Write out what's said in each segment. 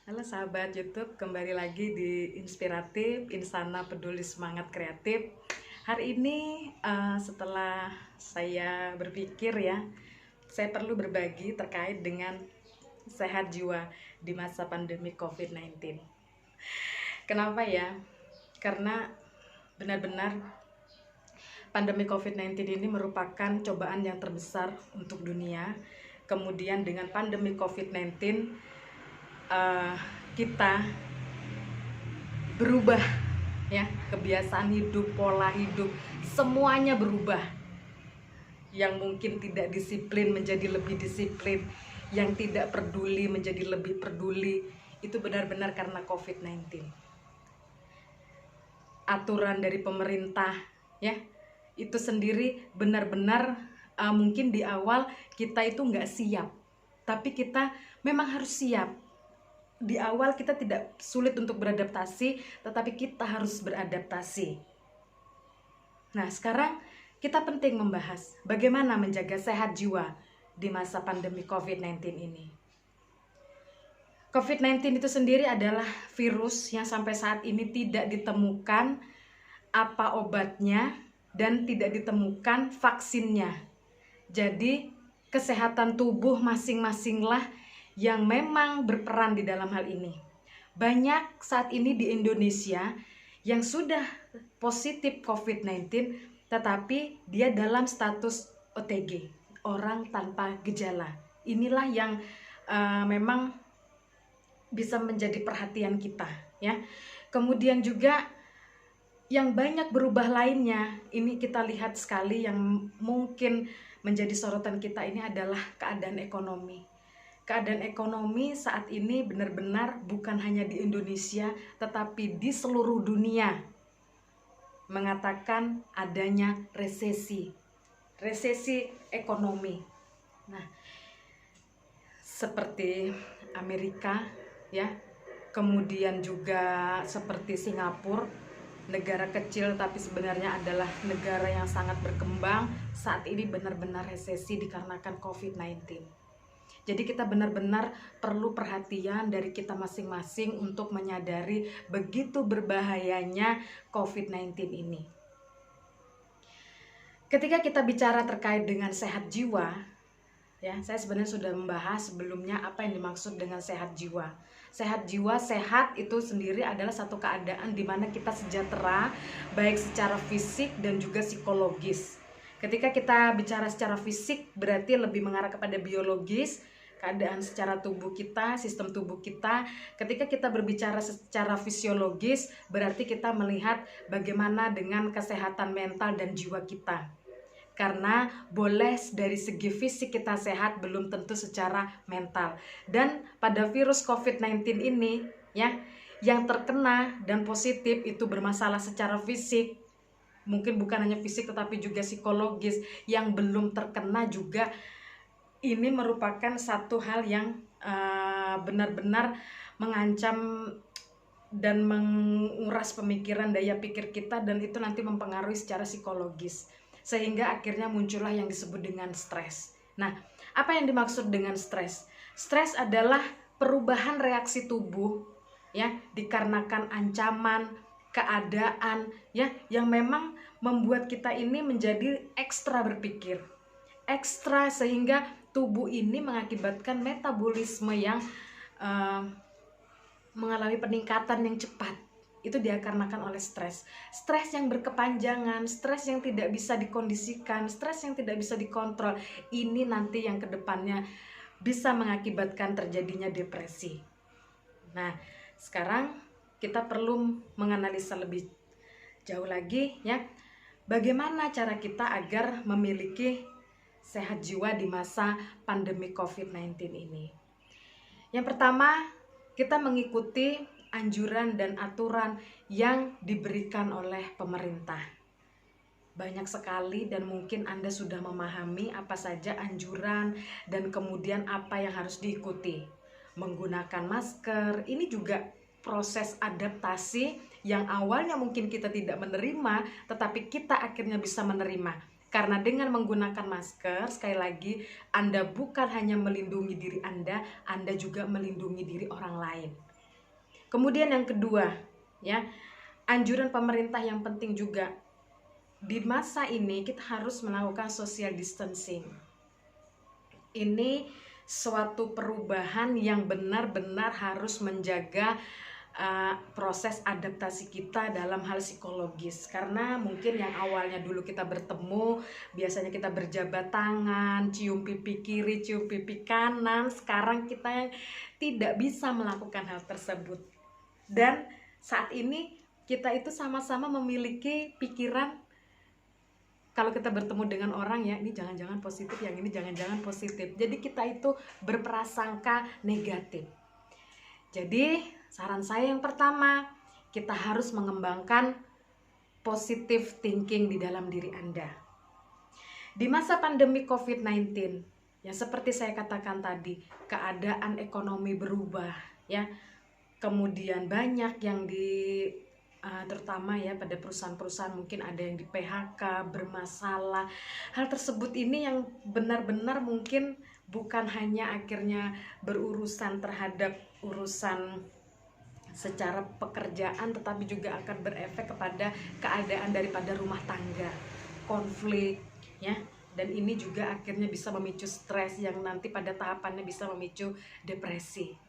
Halo sahabat YouTube, kembali lagi di Inspiratif, Insana Peduli Semangat Kreatif. Hari ini setelah saya berpikir ya, saya perlu berbagi terkait dengan sehat jiwa di masa pandemi COVID-19. Kenapa ya? Karena benar-benar pandemi COVID-19 ini merupakan cobaan yang terbesar untuk dunia. Kemudian dengan pandemi COVID-19 kita berubah ya, kebiasaan hidup, pola hidup, semuanya berubah. Yang mungkin tidak disiplin menjadi lebih disiplin, yang tidak peduli menjadi lebih peduli. Itu benar-benar karena COVID-19. Aturan dari pemerintah ya, itu sendiri benar-benar mungkin di awal kita itu nggak siap, tapi kita memang harus siap. Di awal kita tidak sulit untuk beradaptasi, tetapi kita harus beradaptasi. Nah, sekarang kita penting membahas bagaimana menjaga sehat jiwa di masa pandemi COVID-19 ini. COVID-19 itu sendiri adalah virus yang sampai saat ini tidak ditemukan apa obatnya dan tidak ditemukan vaksinnya. Jadi, kesehatan tubuh masing-masinglah yang memang berperan di dalam hal ini. Banyak saat ini di Indonesia yang sudah positif COVID-19 tetapi dia dalam status OTG, orang tanpa gejala. Inilah yang memang bisa menjadi perhatian kita ya. Kemudian juga yang banyak berubah lainnya, ini kita lihat sekali yang mungkin menjadi sorotan kita ini adalah keadaan ekonomi. Keadaan ekonomi saat ini benar-benar bukan hanya di Indonesia, tetapi di seluruh dunia mengatakan adanya resesi ekonomi. Nah, seperti Amerika ya, kemudian juga seperti Singapura, negara kecil tapi sebenarnya adalah negara yang sangat berkembang, saat ini benar-benar resesi dikarenakan COVID-19. Jadi kita benar-benar perlu perhatian dari kita masing-masing untuk menyadari begitu berbahayanya COVID-19 ini. Ketika kita bicara terkait dengan sehat jiwa, ya, saya sebenarnya sudah membahas sebelumnya apa yang dimaksud dengan sehat jiwa. Sehat jiwa, sehat itu sendiri adalah satu keadaan di mana kita sejahtera, baik secara fisik dan juga psikologis. Ketika kita bicara secara fisik, berarti lebih mengarah kepada biologis, keadaan secara tubuh kita, sistem tubuh kita. Ketika kita berbicara secara fisiologis, berarti kita melihat bagaimana dengan kesehatan mental dan jiwa kita. Karena boleh dari segi fisik kita sehat, belum tentu secara mental. Dan pada virus COVID-19 ini ya, yang terkena dan positif itu bermasalah secara fisik, mungkin bukan hanya fisik tetapi juga psikologis. Yang belum terkena juga, ini merupakan satu hal yang benar-benar mengancam dan menguras pemikiran, daya pikir kita, dan itu nanti mempengaruhi secara psikologis, sehingga akhirnya muncullah yang disebut dengan stres. Nah, apa yang dimaksud dengan stres? Stres adalah perubahan reaksi tubuh ya, dikarenakan ancaman, keadaan ya, yang memang membuat kita ini menjadi ekstra berpikir, ekstra, sehingga tubuh ini mengakibatkan metabolisme yang mengalami peningkatan yang cepat. Itu dikarenakan oleh stres. Stres yang berkepanjangan, stres yang tidak bisa dikondisikan, stres yang tidak bisa dikontrol. Ini nanti yang kedepannya bisa mengakibatkan terjadinya depresi. Nah, sekarang kita perlu menganalisa lebih jauh lagi ya, bagaimana cara kita agar memiliki sehat jiwa di masa pandemi COVID-19 ini. Yang pertama, kita mengikuti anjuran dan aturan yang diberikan oleh pemerintah. Banyak sekali dan mungkin Anda sudah memahami apa saja anjuran dan kemudian apa yang harus diikuti. Menggunakan masker, ini juga proses adaptasi yang awalnya mungkin kita tidak menerima, tetapi kita akhirnya bisa menerima. Karena dengan menggunakan masker, sekali lagi, Anda bukan hanya melindungi diri Anda juga melindungi diri orang lain. Kemudian yang kedua, ya, anjuran pemerintah yang penting juga di masa ini kita harus melakukan social distancing. Ini suatu perubahan yang benar-benar harus menjaga proses adaptasi kita dalam hal psikologis, karena mungkin yang awalnya dulu kita bertemu biasanya kita berjabat tangan, cium pipi kiri, cium pipi kanan, sekarang kita tidak bisa melakukan hal tersebut. Dan saat ini kita itu sama-sama memiliki pikiran kalau kita bertemu dengan orang, ya ini jangan-jangan positif, yang ini jangan-jangan positif. Jadi kita itu berprasangka negatif. Jadi saran saya yang pertama, kita harus mengembangkan positive thinking di dalam diri Anda. Di masa pandemi COVID-19, yang seperti saya katakan tadi, keadaan ekonomi berubah, ya. Kemudian banyak yang terutama ya pada perusahaan-perusahaan mungkin ada yang di PHK, bermasalah. Hal tersebut ini yang benar-benar mungkin bukan hanya akhirnya berurusan terhadap urusan secara pekerjaan, tetapi juga akan berefek kepada keadaan daripada rumah tangga, konflik, ya. Dan ini juga akhirnya bisa memicu stres yang nanti pada tahapannya bisa memicu depresi.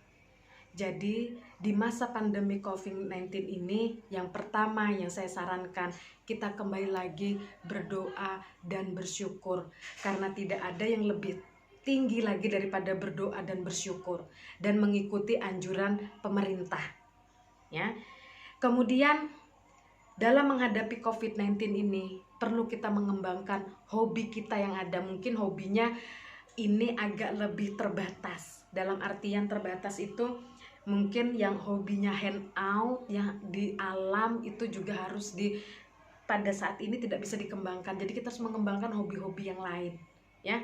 Jadi di masa pandemi COVID-19 ini, yang pertama yang saya sarankan, kita kembali lagi berdoa dan bersyukur, karena tidak ada yang lebih tinggi lagi daripada berdoa dan bersyukur dan mengikuti anjuran pemerintah, ya. Kemudian dalam menghadapi COVID-19 ini perlu kita mengembangkan hobi kita yang ada. Mungkin hobinya ini agak lebih terbatas. Dalam artian terbatas itu mungkin yang hobinya hangout ya di alam itu juga harus pada saat ini tidak bisa dikembangkan. Jadi kita harus mengembangkan hobi-hobi yang lain, ya.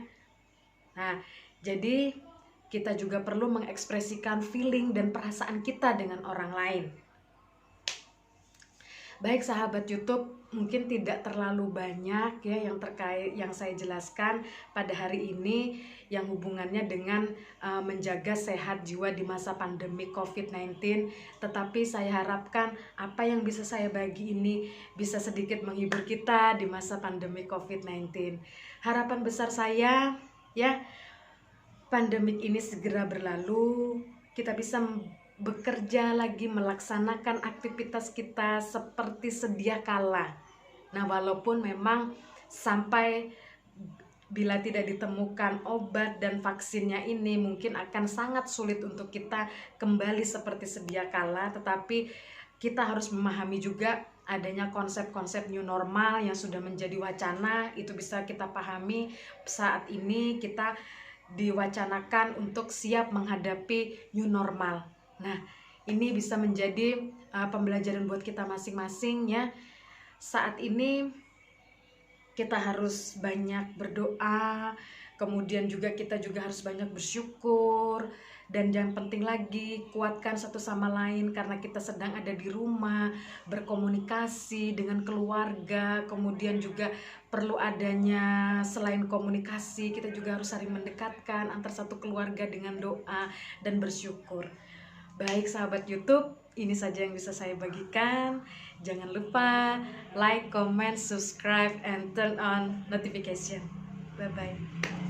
Nah, jadi kita juga perlu mengekspresikan feeling dan perasaan kita dengan orang lain. Baik sahabat YouTube, mungkin tidak terlalu banyak ya yang terkait yang saya jelaskan pada hari ini yang hubungannya dengan menjaga sehat jiwa di masa pandemi COVID-19. Tetapi saya harapkan apa yang bisa saya bagi ini bisa sedikit menghibur kita di masa pandemi COVID-19. Harapan besar saya, ya, pandemik ini segera berlalu, kita bisa bekerja lagi, melaksanakan aktivitas kita seperti sedia kala. Nah, walaupun memang sampai bila tidak ditemukan obat dan vaksinnya ini mungkin akan sangat sulit untuk kita kembali seperti sedia kala, tetapi kita harus memahami juga adanya konsep-konsep new normal yang sudah menjadi wacana. Itu bisa kita pahami saat ini kita diwacanakan untuk siap menghadapi new normal. Nah, ini bisa menjadi pembelajaran buat kita masing-masing, ya. Saat ini kita harus banyak berdoa, kemudian juga kita juga harus banyak bersyukur, dan yang penting lagi kuatkan satu sama lain karena kita sedang ada di rumah, berkomunikasi dengan keluarga, kemudian juga perlu adanya selain komunikasi kita juga harus saling mendekatkan antar satu keluarga dengan doa dan bersyukur. Baik sahabat YouTube, ini saja yang bisa saya bagikan. Jangan lupa like, comment, subscribe, and turn on notification. Bye-bye.